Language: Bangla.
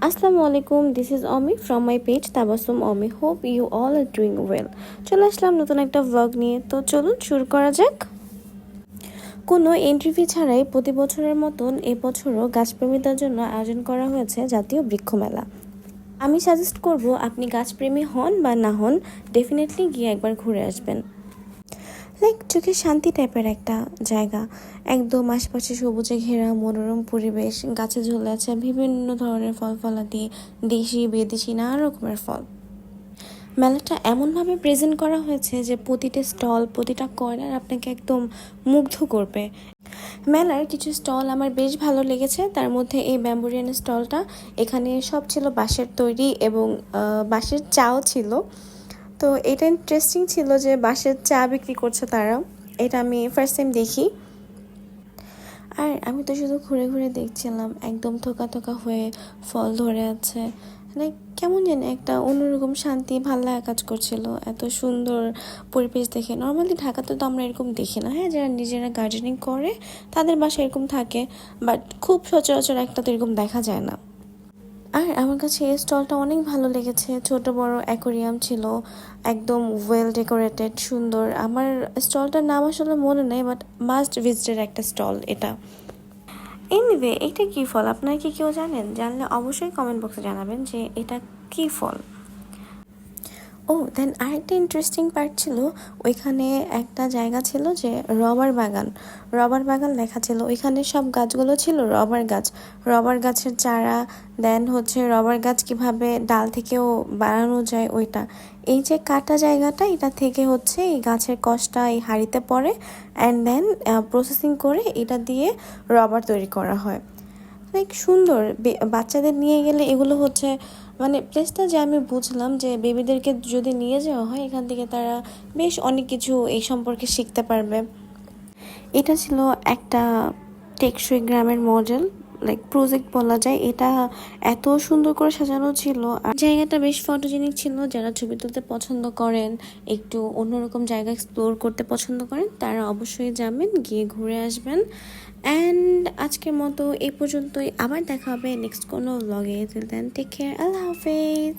আসসালামু আলাইকুম, this is Omi from my page Tabassum Omi. Hope you all are doing well. চলে আসলাম নতুন একটা ভ্লগ নিয়ে, তো চলুন শুরু করা যাক। কোনো এন্ট্রি ফি ছাড়াই প্রতি বছরের মতন এবছরও গাছপ্রেমীদের জন্য আয়োজন করা হয়েছে জাতীয় বৃক্ষ মেলা। আমি সাজেস্ট করব, আপনি গাছপ্রেমী হন বা না হন, ডেফিনেটলি গিয়ে একবার ঘুরে আসবেন। চোখের শান্তি টাইপের একটা জায়গা, একদম আশেপাশে সবুজে ঘেরা মনোরম পরিবেশ, গাছে ঝুলে আছে বিভিন্ন ধরনের ফল ফলাদি, দেশি বিদেশি নানা রকমের ফল। মেলাটা এমনভাবে প্রেজেন্ট করা হয়েছে যে প্রতিটা স্টল, প্রতিটা কর্নার আপনাকে একদম মুগ্ধ করবে। মেলার কিছু স্টল আমার বেশ ভালো লেগেছে, তার মধ্যে এই ব্যাম্বুরিয়ান স্টলটা, এখানে সব ছিল বাঁশের তৈরি এবং বাঁশের চাও ছিল। তো এটা ইন্টারেস্টিং ছিল যে বাঁশের চা বিক্রি করছে তারা, এটা আমি ফার্স্ট টাইম দেখি। আর আমি তো শুধু ঘুরে ঘুরে দেখছিলাম, একদম থোকা থোকা হয়ে ফল ধরে আছে, মানে কেমন জানি একটা অন্যরকম শান্তি ভাল লাগা কাজ করছিল। এত সুন্দর পরিবেশ দেখে, নর্মালি ঢাকাতে তো আমরা এরকম দেখি না। হ্যাঁ, যারা নিজেরা গার্ডেনিং করে তাদের বাসায় এরকম থাকে, বাট খুব সচরাচর একটা তো এরকম দেখা যায় না। আর আমার কাছে এই স্টলটা অনেক ভালো লেগেছে, ছোট বড় অ্যাকোরিয়াম ছিল, একদম ওয়েল ডেকোরেটেড, সুন্দর। আমার স্টলটার নাম আসলে মনে নেই, বাট মাস্ট ভিজিটের একটা স্টল এটা। এনিওয়ে, এটা কী ফল আপনারা কি কেউ জানেন? জানলে অবশ্যই কমেন্ট বক্সে জানাবেন যে এটা কী ফল। দেন আরেকটা ইন্টারেস্টিং পার্ট ছিল, ওইখানে একটা জায়গা ছিল যে রবার বাগান, রবার বাগান লেখা ছিল। ওইখানে সব গাছগুলো ছিল রবার গাছ, রবার গাছের চারা, দেন হচ্ছে রবার গাছ কিভাবে ডাল থেকেও বাড়ানো যায় ওইটা। এই যে কাটা জায়গাটা, এটা থেকে হচ্ছে এই গাছের কষটা এই হাঁড়িতে পড়ে, অ্যান্ড দেন প্রসেসিং করে এটা দিয়ে রবার তৈরি করা হয়। সুন্দর। বাচ্চাদের নিয়ে গেলে এগুলো হচ্ছে, মানে প্লেসটা যে আমি বুঝলাম যে বেবিদেরকে যদি নিয়ে যাওয়া হয় এখান থেকে তারা বেশ অনেক কিছু এই সম্পর্কে শিখতে পারবে। এটা ছিল একটা টেকসই গ্রামের মডেল, প্রজেক্ট বলা যায়। এটা এত সুন্দর করে সাজানো ছিল, আর জায়গাটা বেশ ফটোজেনিক ছিল। যারা ছবি তুলতে পছন্দ করেন, একটু অন্যরকম জায়গা এক্সপ্লোর করতে পছন্দ করেন, তারা অবশ্যই যাবেন, গিয়ে ঘুরে আসবেন। অ্যান্ড আজকের মতো এই পর্যন্তই, আবার দেখা হবে নেক্সট কোনো ব্লগে। টিল দেন টেক কেয়ার, আল্লাহ হাফেজ।